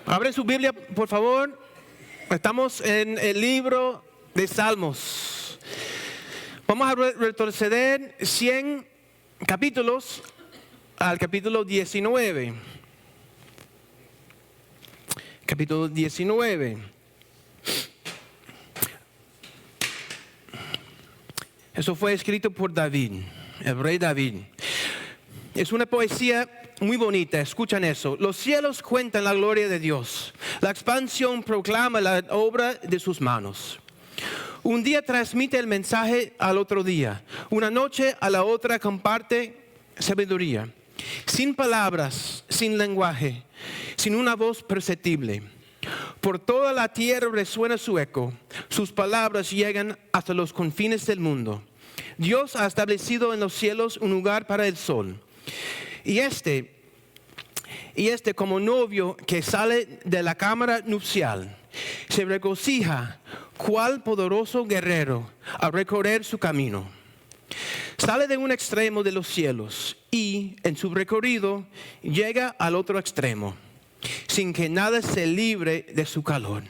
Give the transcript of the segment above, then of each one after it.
Abre su Biblia, por favor. Estamos en el libro de Salmos. Vamos a retroceder 100 capítulos al capítulo 19. Capítulo 19. Eso fue escrito por David, el rey David. Es una poesía muy bonita, escuchan eso. Los cielos cuentan la gloria de Dios. La expansión proclama la obra de sus manos. Un día transmite el mensaje al otro día. Una noche a la otra comparte sabiduría. Sin palabras, sin lenguaje, sin una voz perceptible. Por toda la tierra resuena su eco. Sus palabras llegan hasta los confines del mundo. Dios ha establecido en los cielos un lugar para el sol. Y este como novio que sale de la cámara nupcial, se regocija cual poderoso guerrero al recorrer su camino. Sale de un extremo de los cielos y en su recorrido llega al otro extremo, sin que nada se libre de su calor.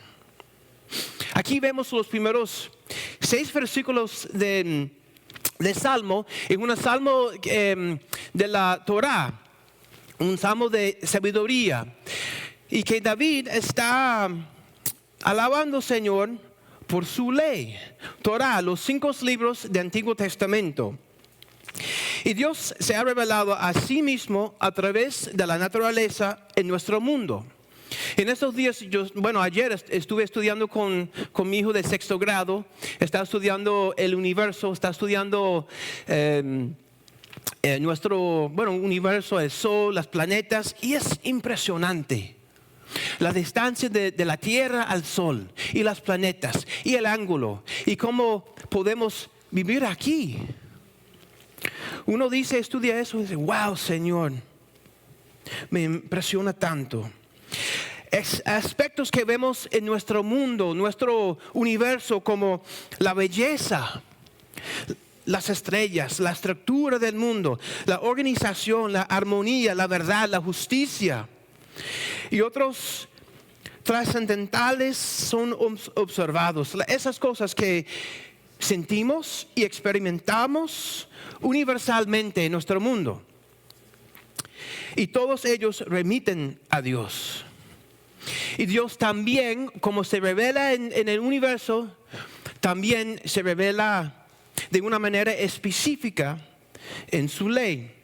Aquí vemos los primeros 6 versículos de Salmo, en un salmo de la Torá, un salmo de sabiduría, y que David está alabando al Señor por su ley, Torá, los 5 libros del Antiguo Testamento. Y Dios se ha revelado a sí mismo a través de la naturaleza en nuestro mundo. En estos días, ayer estuve estudiando con mi hijo de 6º grado, está estudiando el universo, está estudiando nuestro universo, el sol, los planetas, y es impresionante. La distancia de la Tierra al Sol, y los planetas, y el ángulo, y cómo podemos vivir aquí. Uno estudia eso y dice, wow, Señor, me impresiona tanto. Aspectos que vemos en nuestro mundo, nuestro universo, como la belleza, las estrellas, la estructura del mundo, la organización, la armonía, la verdad, la justicia. Y otros trascendentales son observados. Esas cosas que sentimos y experimentamos universalmente en nuestro mundo. Y todos ellos remiten a Dios. Y Dios también, como se revela en el universo, también se revela de una manera específica en su ley.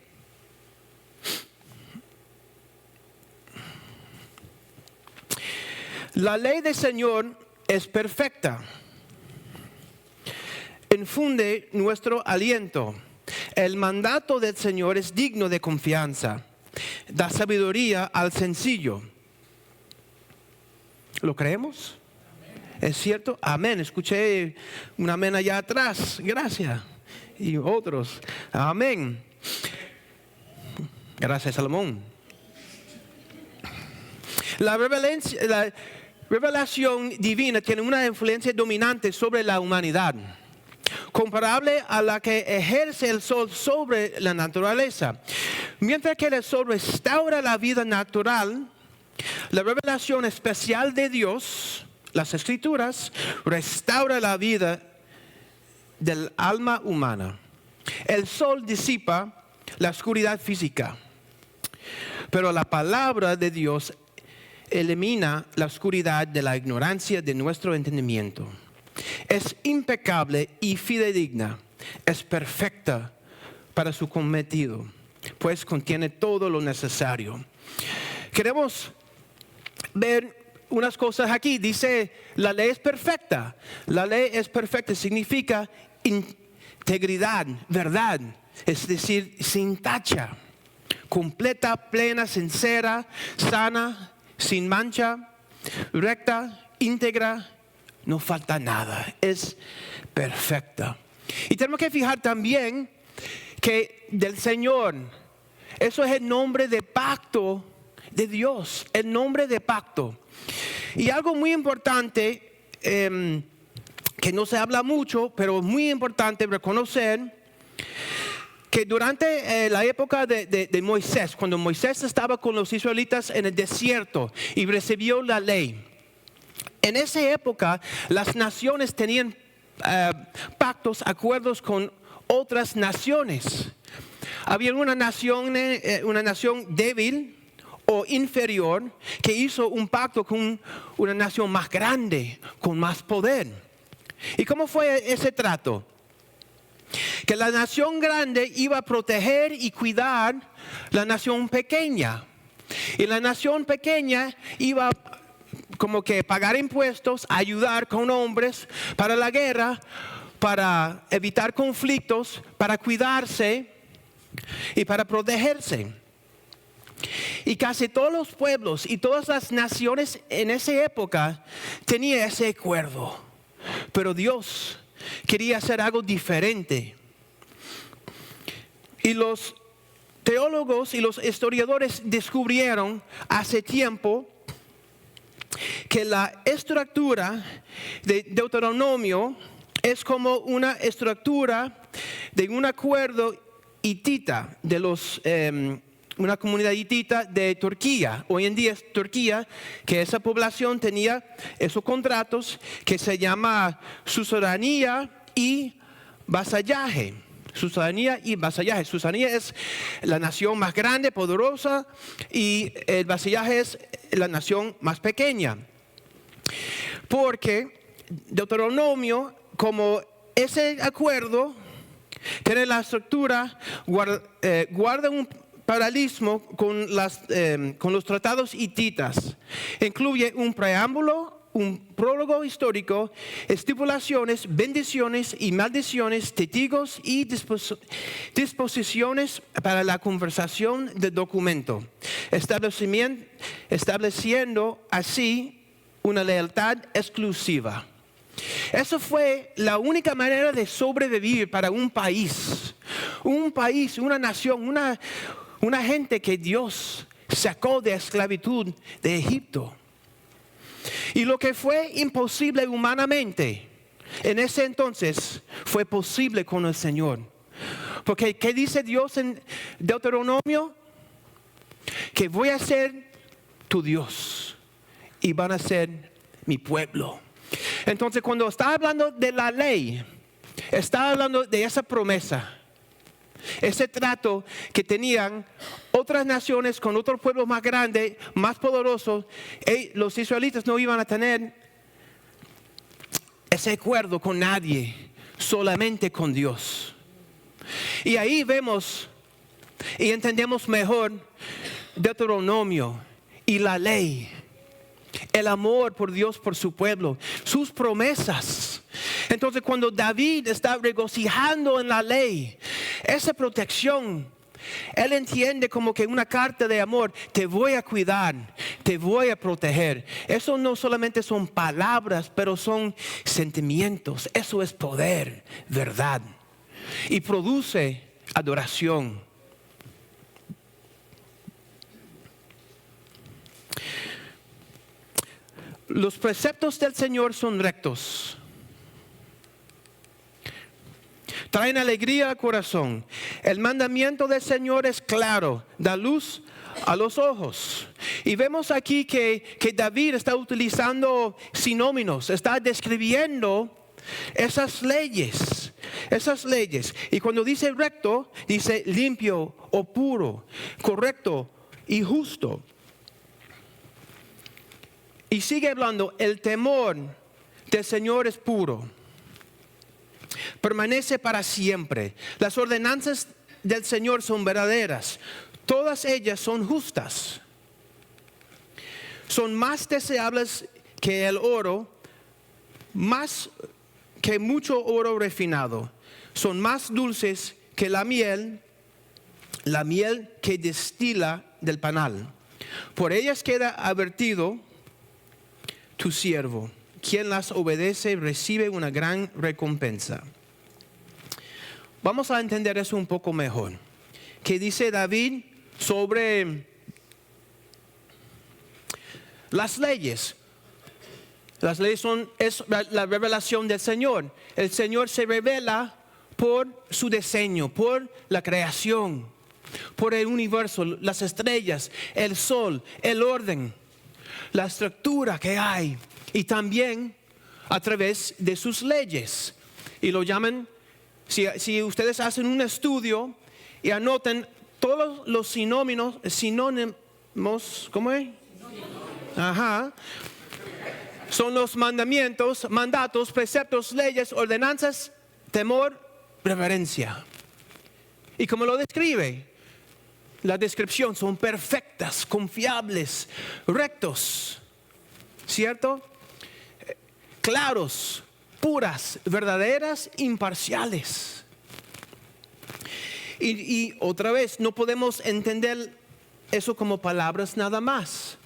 La ley del Señor es perfecta. Infunde nuestro aliento. El mandato del Señor es digno de confianza. Da sabiduría al sencillo. ¿Lo creemos? ¿Es cierto? Amén. Escuché un amén allá atrás. Gracias. Y otros. Amén. Gracias, Salomón. La revelación divina tiene una influencia dominante sobre la humanidad, comparable a la que ejerce el sol sobre la naturaleza. Mientras que el sol restaura la vida natural, la revelación especial de Dios, las Escrituras, restaura la vida del alma humana. El sol disipa la oscuridad física, pero la palabra de Dios elimina la oscuridad de la ignorancia de nuestro entendimiento. Es impecable y fidedigna, es perfecta para su cometido, pues contiene todo lo necesario. Queremos ver unas cosas aquí. Dice, la ley es perfecta. La ley es perfecta significa integridad, verdad, es decir, sin tacha, completa, plena, sincera, sana, sin mancha, recta, íntegra, no falta nada, es perfecta. Y tenemos que fijar también que del Señor, eso es el nombre de pacto de Dios, el nombre de pacto. Y algo muy importante, que no se habla mucho, pero es muy importante reconocer que durante la época de Moisés, cuando Moisés estaba con los israelitas en el desierto y recibió la ley, en esa época las naciones tenían pactos, acuerdos con otras naciones. Había una nación débil o inferior que hizo un pacto con una nación más grande, con más poder. ¿Y cómo fue ese trato? Que la nación grande iba a proteger y cuidar la nación pequeña. Y la nación pequeña iba como que pagar impuestos, ayudar con hombres para la guerra, para evitar conflictos, para cuidarse y para protegerse. Y casi todos los pueblos y todas las naciones en esa época tenían ese acuerdo. Pero Dios quería hacer algo diferente. Y los teólogos y los historiadores descubrieron hace tiempo que la estructura de Deuteronomio es como una estructura de un acuerdo hitita de una comunidad hitita de Turquía. Hoy en día es Turquía, que esa población tenía esos contratos que se llama suzerainía y vasallaje. Suzerainía y vasallaje. Suzerainía es la nación más grande, poderosa, y el vasallaje es la nación más pequeña. Porque Deuteronomio, como ese acuerdo tiene la estructura, guarda un paralelismo con los tratados hititas. Incluye un preámbulo, un prólogo histórico, estipulaciones, bendiciones y maldiciones, testigos y disposiciones para la conversación del documento, estableciendo así una lealtad exclusiva. Eso fue la única manera de sobrevivir para un país, una nación, una gente que Dios sacó de esclavitud de Egipto. Y lo que fue imposible humanamente en ese entonces fue posible con el Señor. Porque ¿qué dice Dios en Deuteronomio? Que voy a ser tu Dios y van a ser mi pueblo. Entonces cuando está hablando de la ley, está hablando de esa promesa. Ese trato que tenían otras naciones con otros pueblos más grandes, más poderosos, los israelitas no iban a tener ese acuerdo con nadie, solamente con Dios. Y ahí vemos y entendemos mejor Deuteronomio y la ley, el amor por Dios, por su pueblo, sus promesas. Entonces cuando David está regocijando en la ley, esa protección, él entiende como que una carta de amor. Te voy a cuidar, te voy a proteger. Eso no solamente son palabras, pero son sentimientos. Eso es poder, verdad. Y produce adoración. Los preceptos del Señor son rectos. Traen alegría al corazón. El mandamiento del Señor es claro, da luz a los ojos. Y vemos aquí que David está utilizando sinónimos, está describiendo esas leyes. Y cuando dice recto, dice limpio o puro, correcto y justo. Y sigue hablando, el temor del Señor es puro. Permanece para siempre. Las ordenanzas del Señor son verdaderas. Todas ellas son justas. Son más deseables que el oro, más que mucho oro refinado. Son más dulces que la miel que destila del panal. Por ellas queda advertido tu siervo. Quien las obedece recibe una gran recompensa. Vamos a entender eso un poco mejor. ¿Qué dice David sobre las leyes? Las leyes es la revelación del Señor. El Señor se revela por su diseño, por la creación, por el universo, las estrellas, el sol, el orden, la estructura que hay, y también a través de sus leyes. Y lo llaman, si ustedes hacen un estudio y anotan todos los sinónimos, ¿cómo es? Ajá. Son los mandamientos, mandatos, preceptos, leyes, ordenanzas, temor, reverencia. Y como lo describe, la descripción son perfectas, confiables, rectos, ¿cierto? Claros, puras, verdaderas, imparciales. Y otra vez, no podemos entender eso como palabras nada más.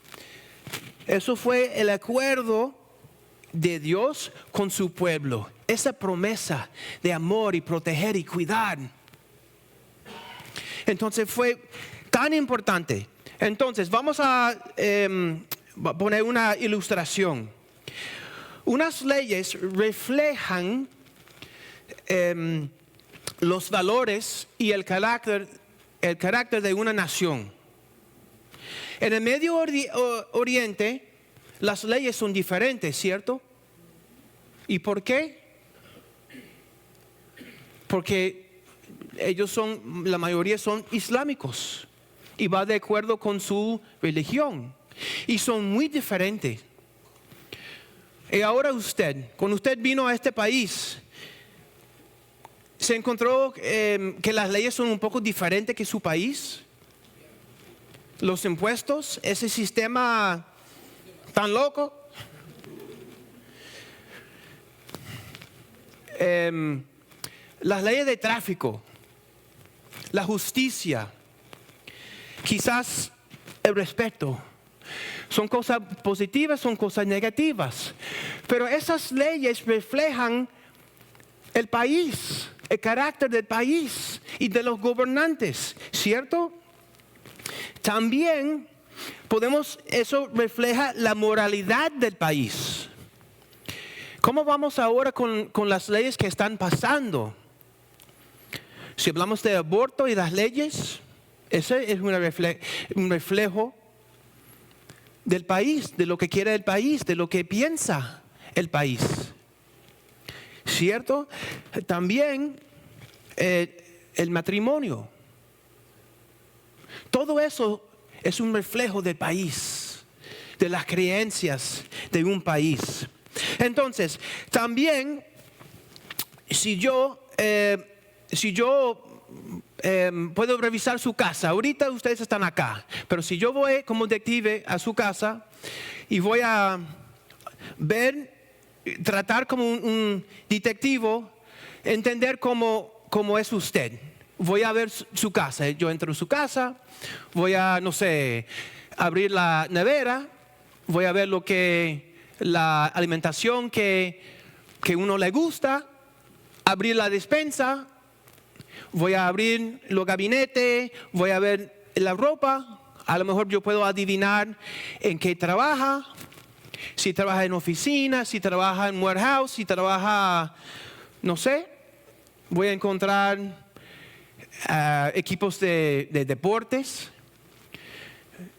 Eso fue el acuerdo de Dios con su pueblo. Esa promesa de amor y proteger y cuidar. Entonces fue tan importante. Entonces vamos a poner una ilustración. Unas leyes reflejan los valores y el carácter de una nación. En el Medio Oriente, las leyes son diferentes, ¿cierto? ¿Y por qué? Porque la mayoría son islámicos y va de acuerdo con su religión. Y son muy diferentes. Y ahora cuando usted vino a este país, ¿se encontró que las leyes son un poco diferentes que su país? Los impuestos, ese sistema tan loco. Las leyes de tráfico, la justicia, quizás el respeto. Son cosas positivas, son cosas negativas. Pero esas leyes reflejan el país, el carácter del país y de los gobernantes, ¿cierto? También eso refleja la moralidad del país. ¿Cómo vamos ahora con las leyes que están pasando? Si hablamos de aborto y las leyes, ese es un reflejo del país, de lo que quiere el país, de lo que piensa el país. ¿Cierto? También el matrimonio. Todo eso es un reflejo del país, de las creencias de un país. Entonces, también, si yo puedo revisar su casa, ahorita ustedes están acá, pero si yo voy como detective a su casa y voy a tratar como un detective, entender cómo es usted. Voy a ver su casa. Yo entro en su casa, voy a, abrir la nevera, voy a ver la alimentación que uno le gusta, abrir la despensa, voy a abrir los gabinetes, voy a ver la ropa. A lo mejor yo puedo adivinar en qué trabaja, si trabaja en oficina, si trabaja en warehouse, si trabaja, voy a encontrar equipos de deportes.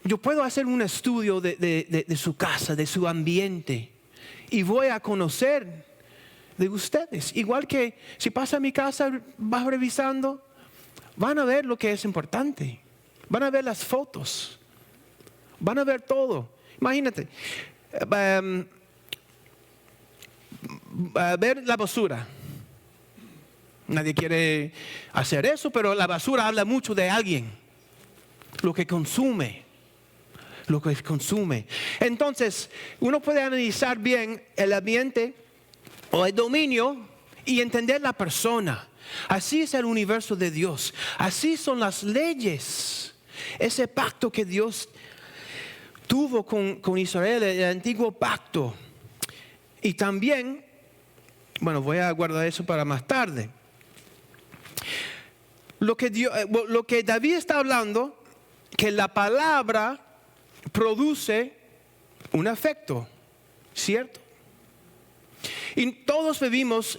Yo puedo hacer un estudio de su casa, de su ambiente, y voy a conocer de ustedes. Igual que si pasa a mi casa, vas revisando, van a ver lo que es importante. Van a ver las fotos. Van a ver todo. Imagínate, ver la basura. Nadie quiere hacer eso, pero la basura habla mucho de alguien. Lo que consume. Entonces, uno puede analizar bien el ambiente o el dominio y entender la persona. Así es el universo de Dios. Así son las leyes. Ese pacto que Dios tuvo con Israel, el antiguo pacto. Y también, voy a guardar eso para más tarde. Lo que David está hablando, que la palabra produce un afecto, ¿cierto? Y todos vivimos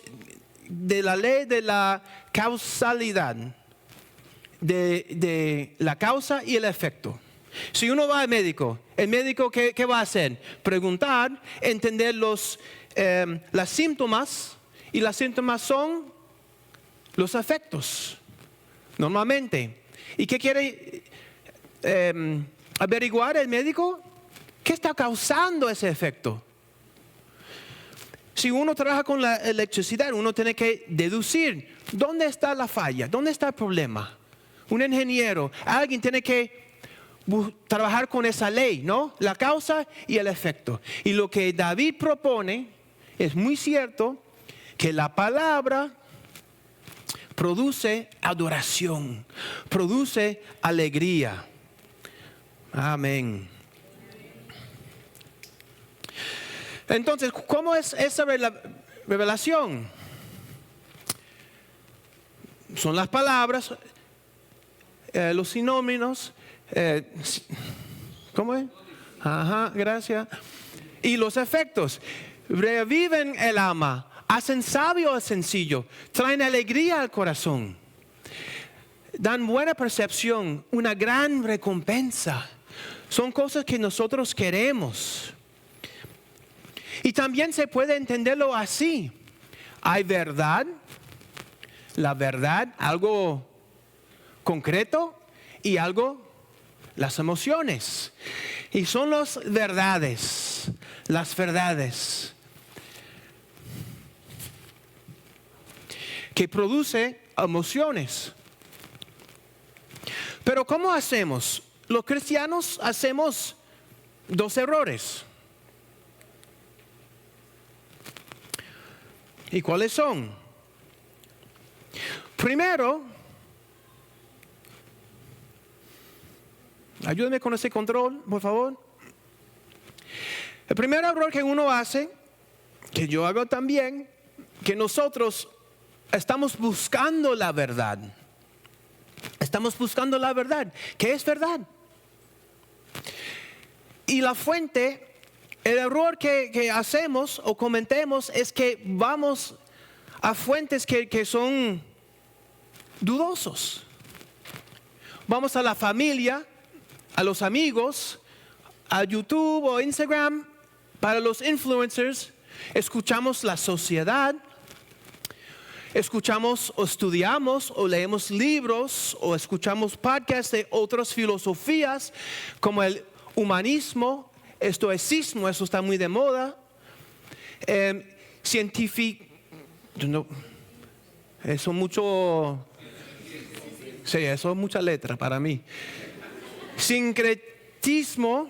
de la ley de la causalidad, de la causa y el efecto. Si uno va al médico, ¿el médico qué va a hacer? Preguntar, entender los síntomas, y los síntomas son los efectos, normalmente. ¿Y qué quiere averiguar el médico? ¿Qué está causando ese efecto? Si uno trabaja con la electricidad, uno tiene que deducir dónde está la falla, dónde está el problema. Un ingeniero, alguien tiene que trabajar con esa ley, ¿no? La causa y el efecto. Y lo que David propone es muy cierto, que la palabra produce adoración, produce alegría. Amén. Entonces, ¿cómo es esa revelación? Son las palabras, los sinónimos, ¿cómo es? Ajá, gracias. Y los efectos. Reviven el alma, hacen sabio al sencillo, traen alegría al corazón, dan buena percepción, una gran recompensa. Son cosas que nosotros queremos. Y también se puede entenderlo así. Hay verdad, la verdad, algo concreto, y algo, las emociones. Y son las verdades, que produce emociones. Pero ¿cómo hacemos? Los cristianos hacemos dos errores. ¿Y cuáles son? Primero, ayúdeme con ese control, por favor. El primer error que uno hace, que yo hago también, que nosotros estamos buscando la verdad. Estamos buscando la verdad. ¿Qué es verdad? Y la fuente, el error que hacemos o cometemos es que vamos a fuentes que son dudosos. Vamos a la familia, a los amigos, a YouTube o Instagram, para los influencers, escuchamos la sociedad, escuchamos o estudiamos o leemos libros o escuchamos podcasts de otras filosofías como el humanismo, estoicismo, eso está muy de moda, eso mucho, sí, eso es mucha letra para mí. Sincretismo,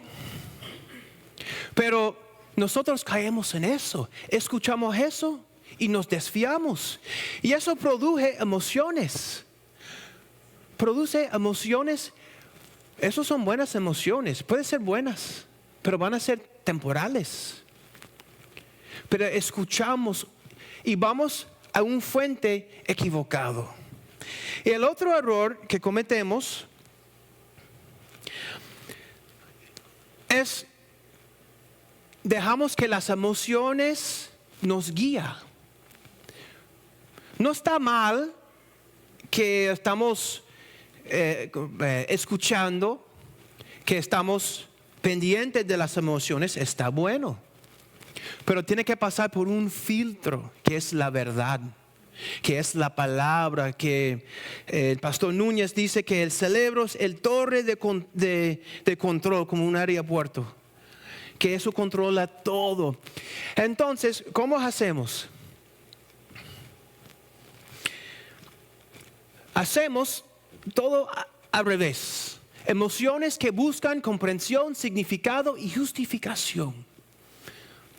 pero nosotros caemos en eso, escuchamos eso y nos desviamos. Y eso produce emociones. Esas son buenas emociones, pueden ser buenas, pero van a ser temporales. Pero escuchamos y vamos a un fuente equivocado. Y el otro error que cometemos es dejamos que las emociones nos guíen. No está mal que estamos escuchando, que estamos pendientes de las emociones, está bueno. Pero tiene que pasar por un filtro que es la verdad, que es la palabra, que el pastor Núñez dice que el cerebro es el torre de control, como un aeropuerto, que eso controla todo. Entonces, ¿cómo hacemos? Hacemos todo al revés. Emociones que buscan comprensión, significado y justificación.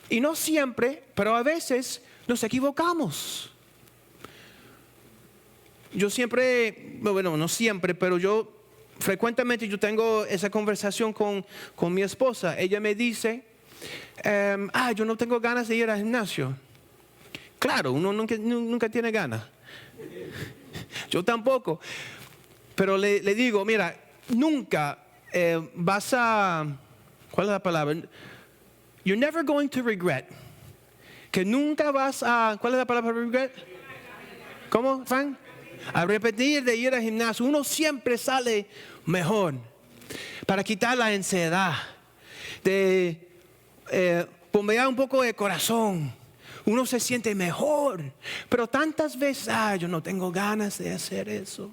Y no siempre, pero a veces nos equivocamos. Yo siempre, bueno, no siempre, pero frecuentemente yo tengo esa conversación con mi esposa. Ella me dice, yo no tengo ganas de ir al gimnasio. Claro, uno nunca tiene ganas. Yo tampoco. Pero le digo, mira, nunca vas a, ¿cuál es la palabra? You're never going to regret. Que nunca vas a, ¿cuál es la palabra regret? ¿Cómo, Frank? A repetir de ir al gimnasio. Uno siempre sale mejor. Para quitar la ansiedad. De bombear un poco de corazón. Uno se siente mejor. Pero tantas veces, yo no tengo ganas de hacer eso.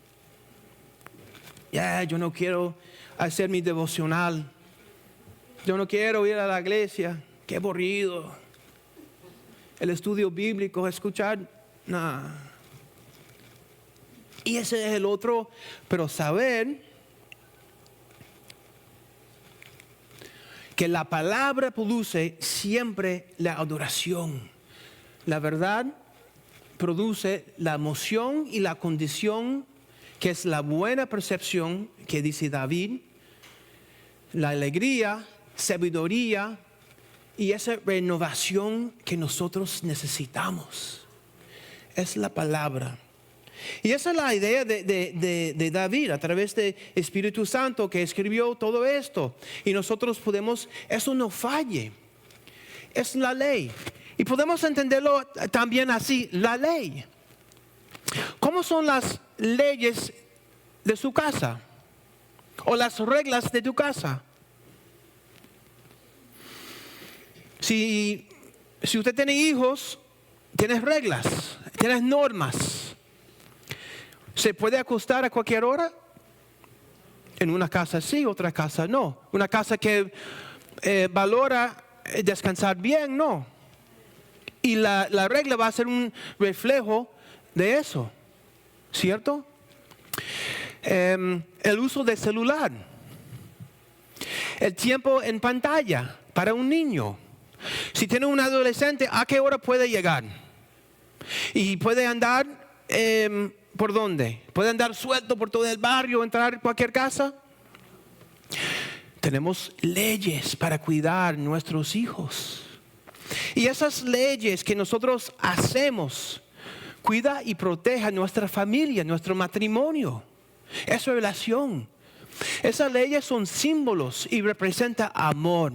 Yo no quiero hacer mi devocional. Yo no quiero ir a la iglesia. Qué aburrido. El estudio bíblico, escuchar, nada. Y ese es el otro, pero saber que la palabra produce siempre la adoración. La verdad produce la emoción y la condición, que es la buena percepción que dice David, la alegría, sabiduría y esa renovación que nosotros necesitamos. Es la palabra. Y esa es la idea de David a través del Espíritu Santo que escribió todo esto. Y nosotros podemos, eso no falle. Es la ley. Y podemos entenderlo también así, la ley. ¿Cómo son las leyes de su casa? O las reglas de tu casa. Si usted tiene hijos, tienes reglas, tienes normas. ¿Se puede acostar a cualquier hora? En una casa sí, otra casa no. Una casa que valora descansar bien, no. Y la regla va a ser un reflejo de eso, ¿cierto? El uso del celular. El tiempo en pantalla para un niño. Si tiene un adolescente, ¿a qué hora puede llegar? Y puede andar, ¿por dónde? ¿Puede andar suelto por todo el barrio, entrar en cualquier casa? Tenemos leyes para cuidar nuestros hijos. Y esas leyes que nosotros hacemos, cuida y protege nuestra familia, nuestro matrimonio, esa relación. Esas leyes son símbolos y representan amor.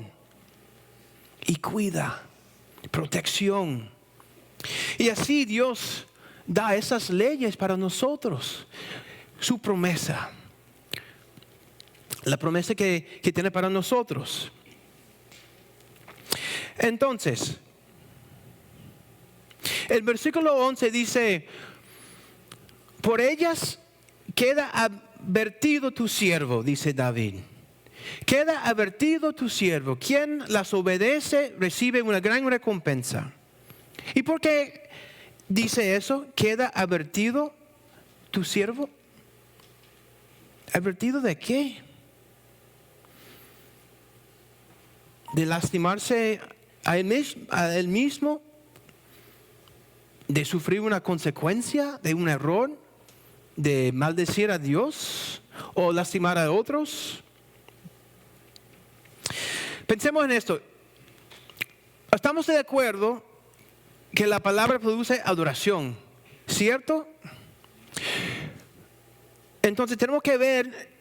Y cuida, protección. Y así Dios da esas leyes para nosotros. Su promesa. La promesa que tiene para nosotros. Entonces, el versículo 11 dice: por ellas queda advertido tu siervo, dice David. Queda advertido tu siervo. Quien las obedece recibe una gran recompensa. ¿Y por qué dice eso? Queda advertido tu siervo. ¿Advertido de qué? ¿De lastimarse a él mismo? ¿De sufrir una consecuencia de un error? ¿De maldecir a Dios? ¿O lastimar a otros? Pensemos en esto. Estamos de acuerdo que la palabra produce adoración, ¿cierto? Entonces tenemos que ver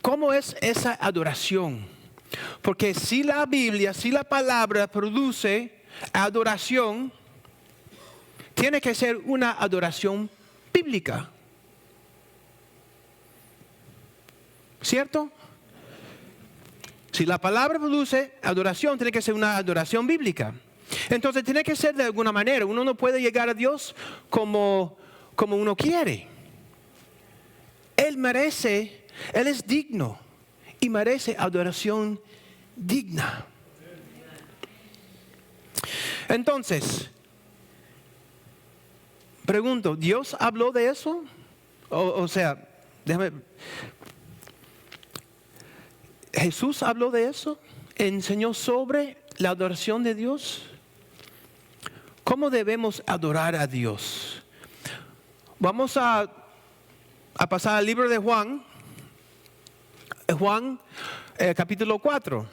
cómo es esa adoración. Porque si la Biblia, si la palabra produce adoración, tiene que ser una adoración bíblica. ¿Cierto? Si la palabra produce adoración, tiene que ser una adoración bíblica. Entonces tiene que ser de alguna manera. Uno no puede llegar a Dios como uno quiere. Él es digno y merece adoración digna. Entonces, pregunto, ¿Dios habló de eso? O sea, déjame... ¿Jesús habló de eso? ¿Enseñó sobre la adoración de Dios? ¿Cómo debemos adorar a Dios? Vamos a pasar al libro de Juan. Juan capítulo 4.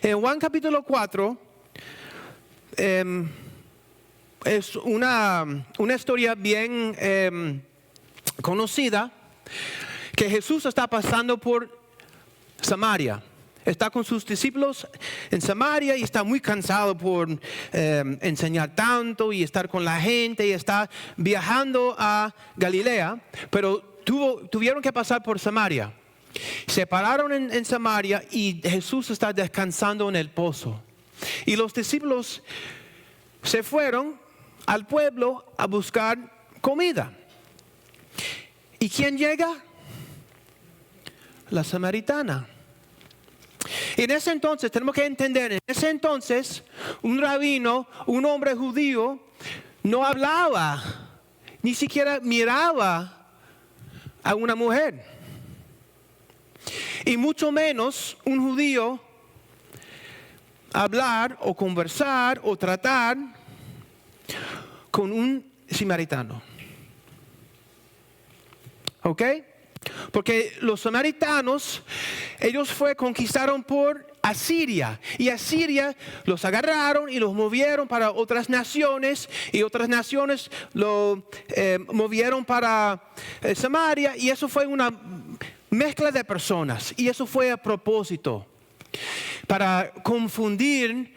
En Juan capítulo 4 es una historia bien conocida, que Jesús está pasando por Samaria. está con sus discípulos en Samaria y está muy cansado por enseñar tanto y estar con la gente y está viajando a Galilea, pero tuvieron que pasar por Samaria. Se pararon en Samaria y Jesús está descansando en el pozo. Y los discípulos se fueron al pueblo a buscar comida. ¿Y quién llega? La samaritana. En ese entonces, tenemos que entender, en ese entonces, un rabino, un hombre judío, no hablaba, ni siquiera miraba a una mujer. Y mucho menos un judío hablar o conversar o tratar con un samaritano. ¿Ok? Porque los samaritanos, ellos conquistaron por Asiria. Y Asiria los agarraron y los movieron para otras naciones. Y otras naciones lo movieron para Samaria. Y eso fue una mezcla de personas. Y eso fue a propósito. Para confundir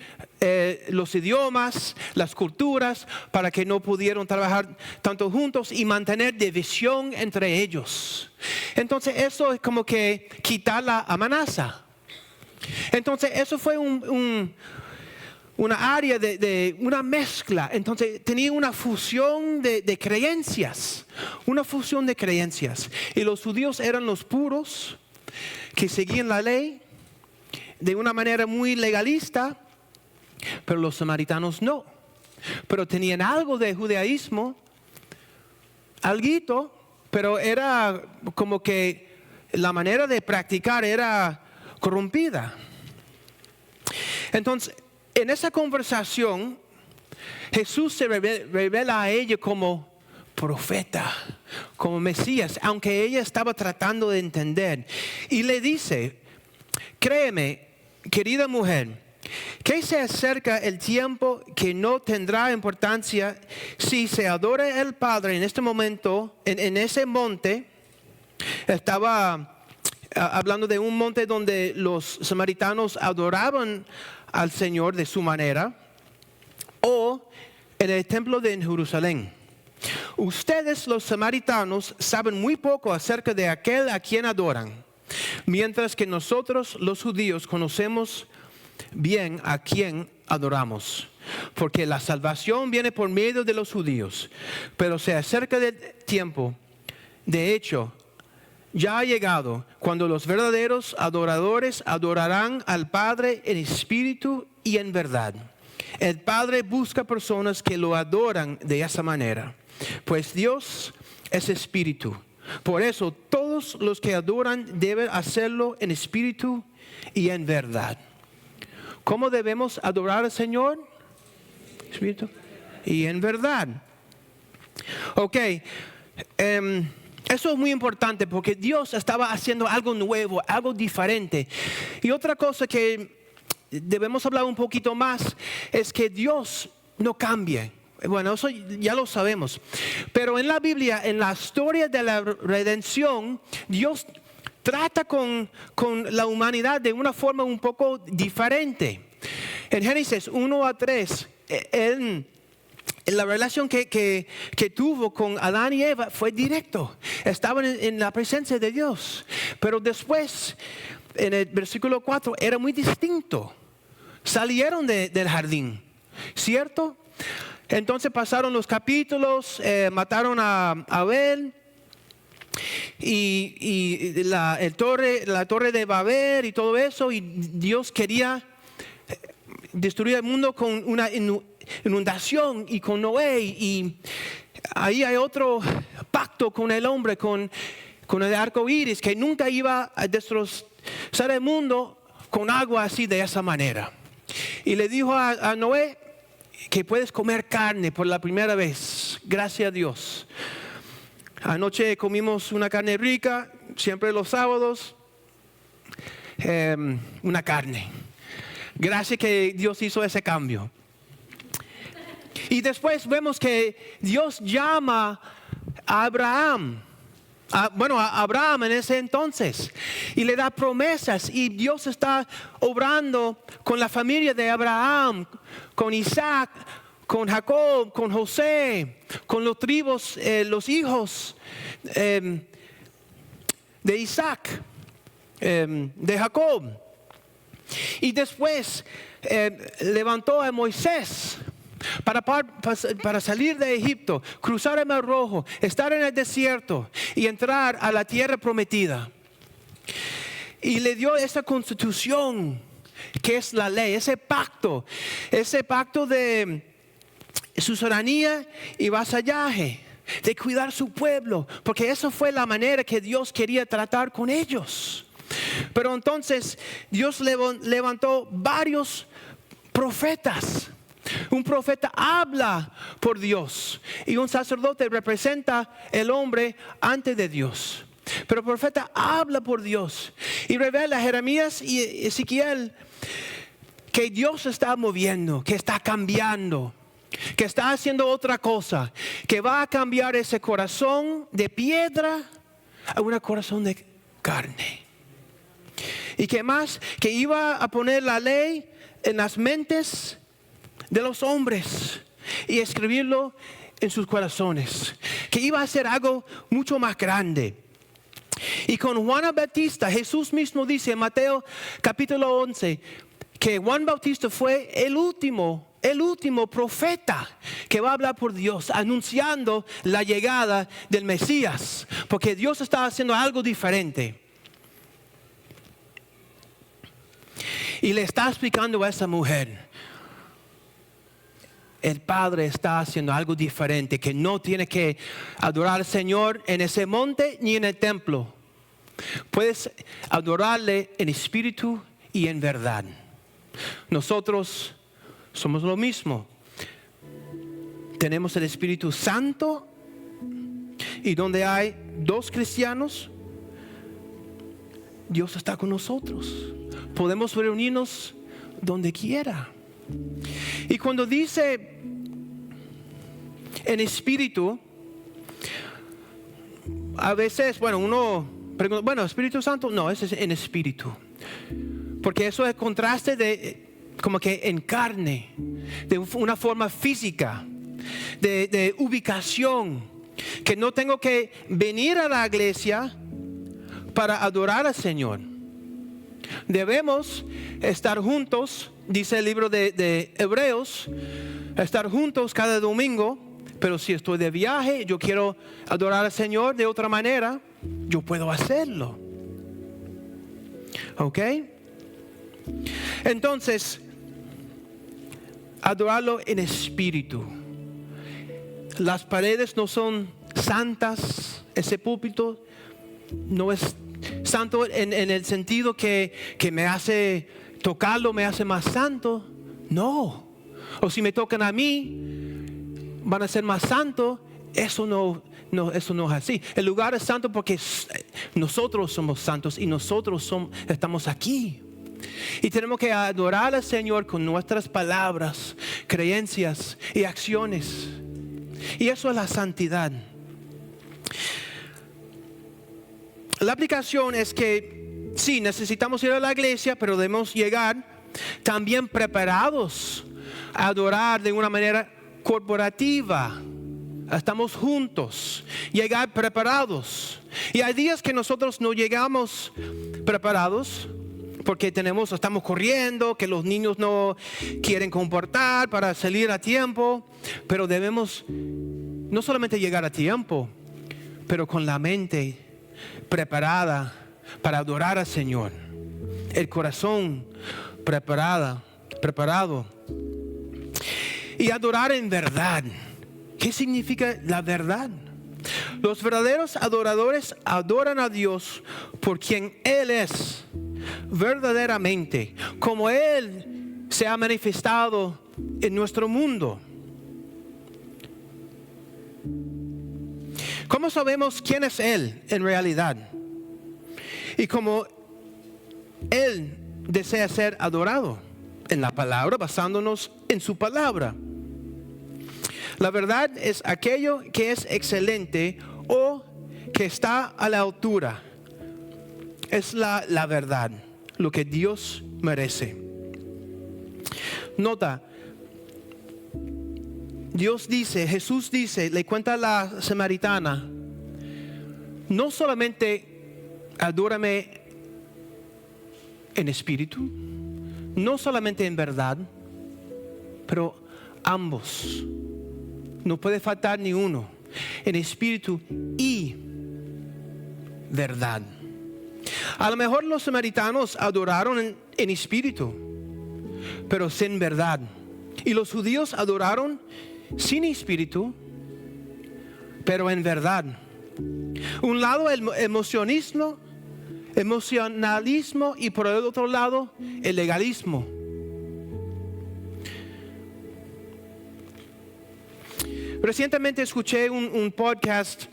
los idiomas, las culturas, para que no pudieran trabajar tanto juntos y mantener división entre ellos. Entonces eso es como que quitar la amenaza. Entonces eso fue una área de una mezcla. Entonces tenía una fusión de creencias. Una fusión de creencias. Y los judíos eran los puros que seguían la ley de una manera muy legalista, pero los samaritanos no. Pero tenían algo de judaísmo, alguito, pero era como que la manera de practicar era corrompida. Entonces, en esa conversación, Jesús se revela a ella como profeta, como Mesías, aunque ella estaba tratando de entender. Y le dice, créeme, querida mujer, que se acerca el tiempo que no tendrá importancia si se adora al Padre en este momento, en ese monte. Estaba hablando de un monte donde los samaritanos adoraban al Señor de su manera, o en el templo de Jerusalén. Ustedes los samaritanos saben muy poco acerca de aquel a quien adoran, mientras que nosotros los judíos conocemos bien a quien adoramos, porque la salvación viene por medio de los judíos. Pero se acerca el tiempo, de hecho, ya ha llegado, cuando los verdaderos adoradores adorarán al Padre en espíritu y en verdad. El Padre busca personas que lo adoran de esa manera, pues Dios es espíritu. Por eso todos los que adoran deben hacerlo en espíritu y en verdad. ¿Cómo debemos adorar al Señor? Espíritu y en verdad. Ok. Eso es muy importante porque Dios estaba haciendo algo nuevo, algo diferente. Y otra cosa que debemos hablar un poquito más es que Dios no cambia. Bueno, eso ya lo sabemos. Pero en la Biblia, en la historia de la redención, Dios trata con la humanidad de una forma un poco diferente. En Génesis 1-3, la relación que tuvo con Adán y Eva fue directo. Estaban en la presencia de Dios. Pero después, en el versículo 4, era muy distinto. Salieron del jardín, ¿cierto? Entonces pasaron los capítulos, mataron a Abel. Y la torre de Babel y todo eso, y Dios quería destruir el mundo con una inundación y con Noé, y ahí hay otro pacto con el hombre, con el arco iris, que nunca iba a destrozar el mundo con agua así de esa manera. Y le dijo a Noé que puedes comer carne por la primera vez, gracias a Dios. Anoche comimos una carne rica, siempre los sábados, una carne. Gracias que Dios hizo ese cambio. Y después vemos que Dios llama a Abraham a Abraham en ese entonces, y le da promesas, y Dios está obrando con la familia de Abraham, con Isaac, con Jacob, con José, con los tribus, los hijos de Isaac, de Jacob. Y después levantó a Moisés para salir de Egipto, cruzar el Mar Rojo, estar en el desierto y entrar a la tierra prometida. Y le dio esa constitución que es la ley, ese pacto de suzerainía y vasallaje, de cuidar su pueblo, porque esa fue la manera que Dios quería tratar con ellos. Pero entonces Dios levantó varios profetas. Un profeta habla por Dios y un sacerdote representa el hombre ante de Dios. Pero el profeta habla por Dios y revela a Jeremías y Ezequiel que Dios está moviendo, que está cambiando, que está haciendo otra cosa, que va a cambiar ese corazón de piedra a un corazón de carne. Y que más, que iba a poner la ley en las mentes de los hombres y escribirlo en sus corazones, que iba a hacer algo mucho más grande. Y con Juan el Bautista, Jesús mismo dice en Mateo capítulo 11 que Juan Bautista fue el último profeta que va a hablar por Dios, anunciando la llegada del Mesías, porque Dios está haciendo algo diferente. Y le está explicando a esa mujer: el Padre está haciendo algo diferente, que no tiene que adorar al Señor en ese monte ni en el templo. Puedes adorarle en espíritu y en verdad. Nosotros somos lo mismo. Tenemos el Espíritu Santo, y donde hay dos cristianos, Dios está con nosotros. Podemos reunirnos donde quiera. Y cuando dice en espíritu, a veces, uno pregunta, Espíritu Santo, no, ese es en espíritu. Porque eso es contraste de como que en carne, de una forma física, de ubicación, que no tengo que venir a la iglesia para adorar al Señor. Debemos estar juntos, dice el libro de Hebreos, estar juntos cada domingo. Pero si estoy de viaje, yo quiero adorar al Señor de otra manera, yo puedo hacerlo. ¿Ok? Entonces, adorarlo en espíritu. Las paredes no son santas, ese púlpito no es santo en el sentido que me hace tocarlo, me hace más santo. No. O si me tocan a mí, van a ser más santos. Eso no es así. El lugar es santo porque nosotros somos santos y nosotros estamos aquí. Y tenemos que adorar al Señor con nuestras palabras, creencias y acciones. Y eso es la santidad. La aplicación es que sí, necesitamos ir a la iglesia, pero debemos llegar también preparados a adorar de una manera corporativa. Estamos juntos, llegar preparados. Y hay días que nosotros no llegamos preparados porque estamos corriendo, que los niños no quieren comportar para salir a tiempo. Pero debemos no solamente llegar a tiempo, pero con la mente preparada para adorar al Señor, el corazón preparado. Y adorar en verdad. ¿Qué significa la verdad? Los verdaderos adoradores adoran a Dios por quien Él es, verdaderamente, como Él se ha manifestado en nuestro mundo. ¿Cómo sabemos quién es Él en realidad? Y cómo Él desea ser adorado. En la palabra, basándonos en su palabra. La verdad es aquello que es excelente o que está a la altura. Es la verdad, lo que Dios merece. Nota, Jesús dice, le cuenta a la samaritana, no solamente adórame en espíritu, no solamente en verdad, pero ambos. No puede faltar ni uno, en espíritu y verdad. A lo mejor los samaritanos adoraron en espíritu, pero sin verdad. Y los judíos adoraron sin espíritu, pero en verdad. Un lado el emocionalismo y por el otro lado el legalismo. Recientemente escuché un podcast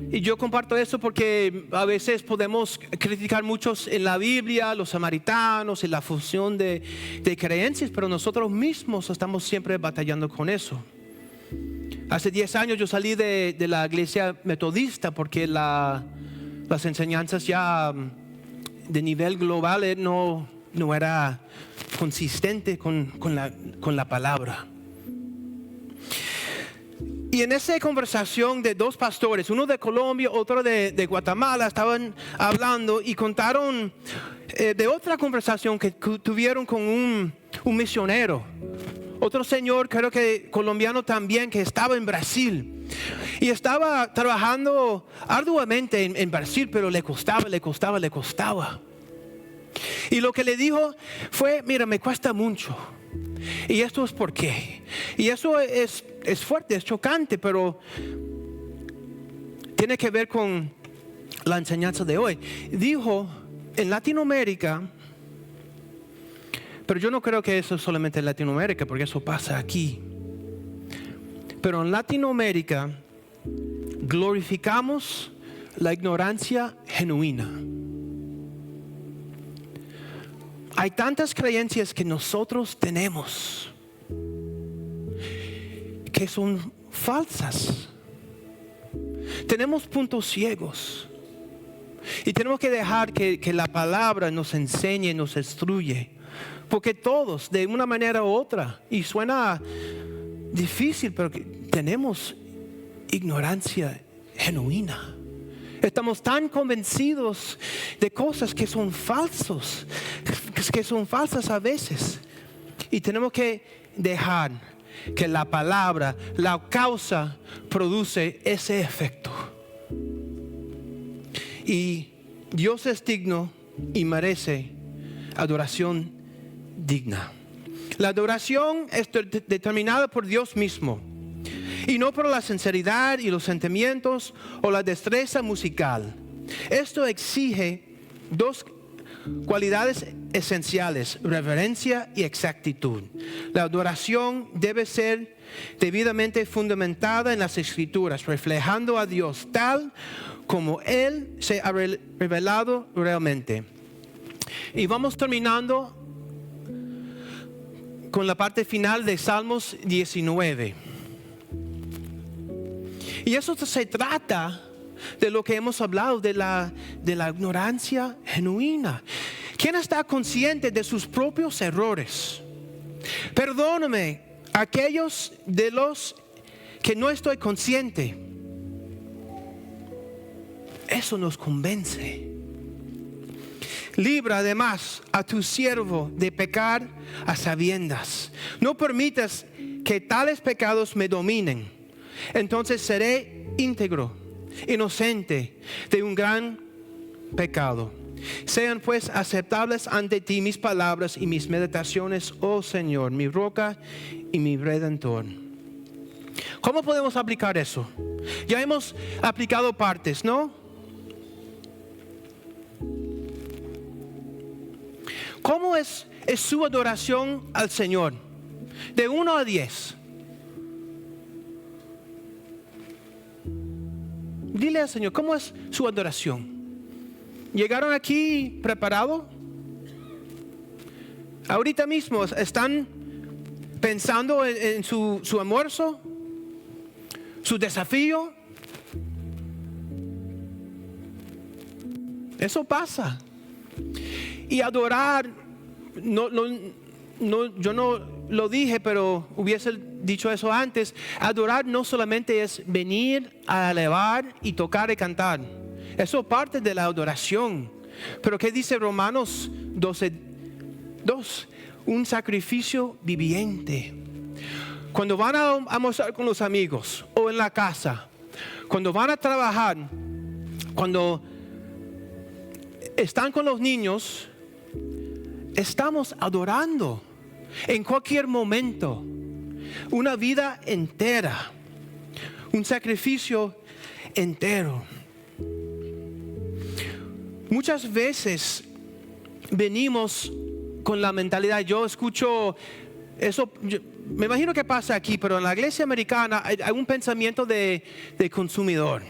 y yo comparto eso porque a veces podemos criticar muchos en la Biblia, los samaritanos, en la fusión de creencias, pero nosotros mismos estamos siempre batallando con eso. Hace 10 años yo salí de la iglesia metodista porque las enseñanzas ya de nivel global no era consistente con la palabra. Y en esa conversación de dos pastores, uno de Colombia, otro de Guatemala, estaban hablando y contaron de otra conversación que tuvieron con un misionero. Otro señor, creo que colombiano también, que estaba en Brasil. Y estaba trabajando arduamente en Brasil, pero le costaba. Y lo que le dijo fue, mira, me cuesta mucho. Y esto es por qué. Y eso es fuerte, es chocante, pero tiene que ver con la enseñanza de hoy. Dijo, en Latinoamérica, pero yo no creo que eso es solamente en Latinoamérica, porque eso pasa aquí. Pero en Latinoamérica glorificamos la ignorancia genuina. Hay tantas creencias que nosotros tenemos que son falsas. Tenemos puntos ciegos y tenemos que dejar que la palabra nos enseñe, nos instruye, porque todos de una manera u otra, y suena difícil, pero tenemos ignorancia genuina. Estamos tan convencidos de cosas que son falsas a veces. Y tenemos que dejar que la palabra, la causa, produce ese efecto. Y Dios es digno y merece adoración digna. La adoración es determinada por Dios mismo, y no por la sinceridad y los sentimientos o la destreza musical. Esto exige dos cualidades esenciales: reverencia y exactitud. La adoración debe ser debidamente fundamentada en las Escrituras, reflejando a Dios tal como Él se ha revelado realmente. Y vamos terminando con la parte final de Salmos 19. Y eso se trata de lo que hemos hablado, de la ignorancia genuina. ¿Quién está consciente de sus propios errores? Perdóname aquellos de los que no estoy consciente. Eso nos convence. Libra además a tu siervo de pecar a sabiendas. No permitas que tales pecados me dominen. Entonces seré íntegro, inocente de un gran pecado. Sean pues aceptables ante ti mis palabras y mis meditaciones, oh Señor, mi roca y mi redentor. ¿Cómo podemos aplicar eso? Ya hemos aplicado partes, ¿no? ¿Cómo es su adoración al Señor? De 1 a 10. Dile al Señor, ¿cómo es su adoración? ¿Llegaron aquí preparados? Ahorita mismo están pensando en su almuerzo, su desafío. Eso pasa. Y adorar, yo no lo dije, pero hubiese dicho eso antes. Adorar no solamente es venir a alabar y tocar y cantar. Eso es parte de la adoración. Pero ¿qué dice Romanos 12:2? Un sacrificio viviente. Cuando van a almorzar con los amigos o en la casa, cuando van a trabajar, cuando están con los niños, estamos adorando en cualquier momento. Una vida entera, un sacrificio entero. Muchas veces venimos con la mentalidad, yo escucho eso, me imagino que pasa aquí, pero en la iglesia americana hay un pensamiento de consumidor.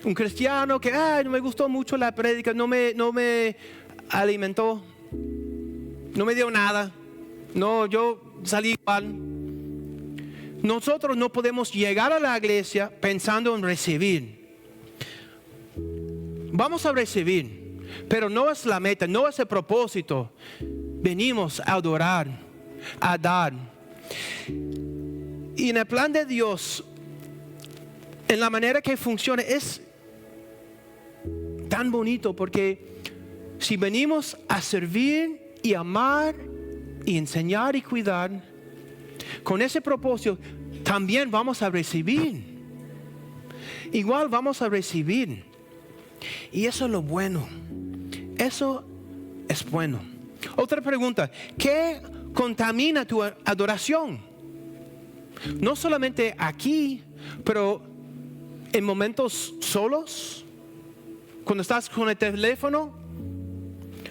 Un cristiano que no me gustó mucho la prédica, no me alimentó, no me dio nada, no, yo salí igual. Nosotros no podemos llegar a la iglesia pensando en recibir. Vamos a recibir, pero no es la meta, no es el propósito. Venimos a adorar, a dar. Y en el plan de Dios, en la manera que funciona, es tan bonito, porque si venimos a servir y amar y enseñar y cuidar, con ese propósito también vamos a recibir. Igual vamos a recibir. Y eso es lo bueno. Eso es bueno. Otra pregunta: ¿qué contamina tu adoración? No solamente aquí, pero en momentos solos, cuando estás con el teléfono,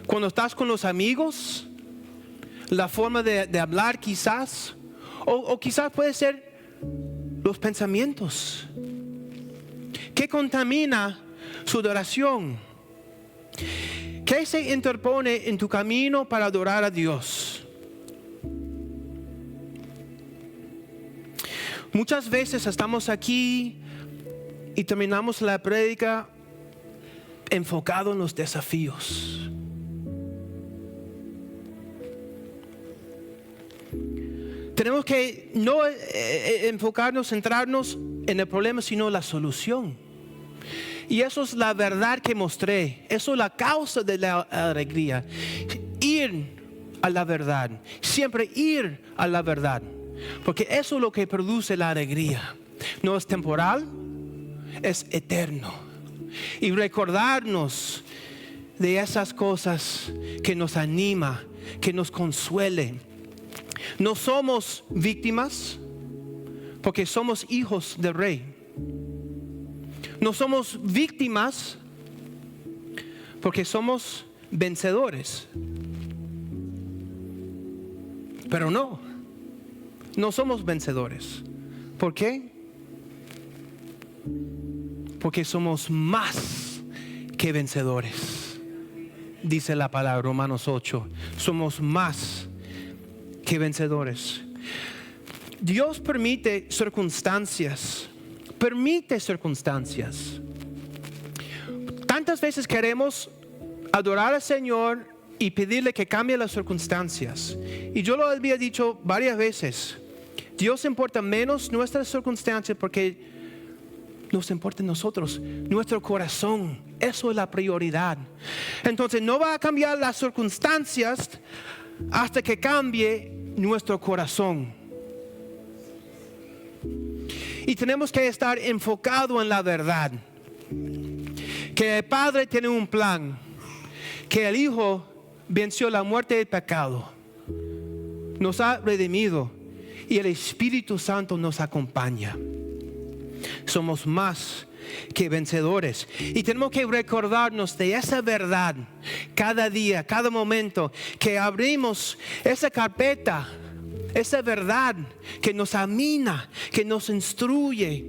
cuando estás con los amigos, la forma de hablar quizás, o quizás puede ser los pensamientos. ¿Qué contamina su adoración? ¿Qué se interpone en tu camino para adorar a Dios? Muchas veces estamos aquí y terminamos la prédica enfocado en los desafíos. Tenemos que no enfocarnos, centrarnos en el problema, sino la solución. Y eso es la verdad que mostré. Eso es la causa de la alegría. Ir a la verdad. Siempre ir a la verdad. Porque eso es lo que produce la alegría. No es temporal, es eterno. Y recordarnos de esas cosas que nos anima, que nos consuele. No somos víctimas porque somos hijos del Rey. No somos víctimas porque somos vencedores. Pero no somos vencedores. ¿Por qué? Porque somos más que vencedores. Dice la palabra, Romanos 8. Somos más que vencedores. Dios permite circunstancias. Tantas veces queremos adorar al Señor y pedirle que cambie las circunstancias. Y yo lo había dicho varias veces. Dios importa menos nuestras circunstancias porque nos importa a nosotros, nuestro corazón. Eso es la prioridad. Entonces no va a cambiar las circunstancias hasta que cambie nuestro corazón. Y tenemos que estar enfocados en la verdad. Que el Padre tiene un plan. Que el Hijo venció la muerte y el pecado. Nos ha redimido. Y el Espíritu Santo nos acompaña. Somos más que vencedores. Y tenemos que recordarnos de esa verdad. Cada día, cada momento. Que abrimos esa carpeta. Esa verdad que nos amina, que nos instruye,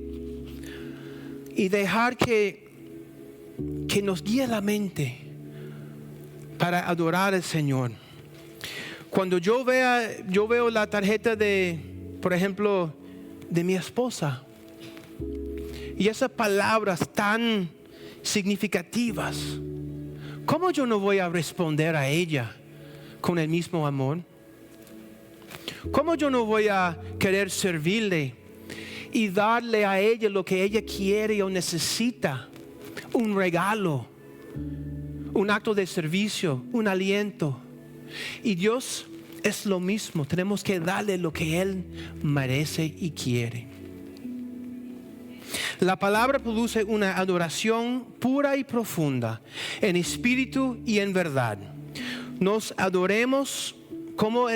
y dejar que nos guíe la mente para adorar al Señor. Cuando yo veo la tarjeta por ejemplo, de mi esposa, y esas palabras tan significativas. ¿Cómo yo no voy a responder a ella con el mismo amor? ¿Cómo yo no voy a querer servirle y darle a ella lo que ella quiere o necesita? Un regalo, un acto de servicio, un aliento. Y Dios es lo mismo. Tenemos que darle lo que Él merece y quiere. La palabra produce una adoración pura y profunda, en espíritu y en verdad. Nos adoremos como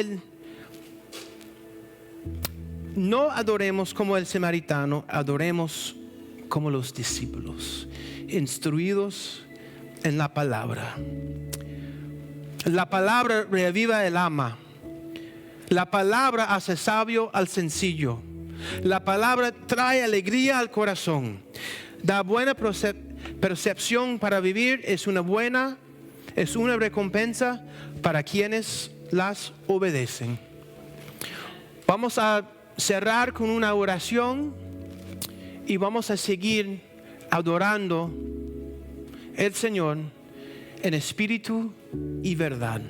no adoremos como el samaritano, adoremos como los discípulos, instruidos en la palabra. La palabra reaviva el alma. La palabra hace sabio al sencillo. La palabra trae alegría al corazón. Da buena percepción para vivir. Es una recompensa para quienes las obedecen. Vamos a cerrar con una oración y vamos a seguir adorando el Señor en espíritu y verdad.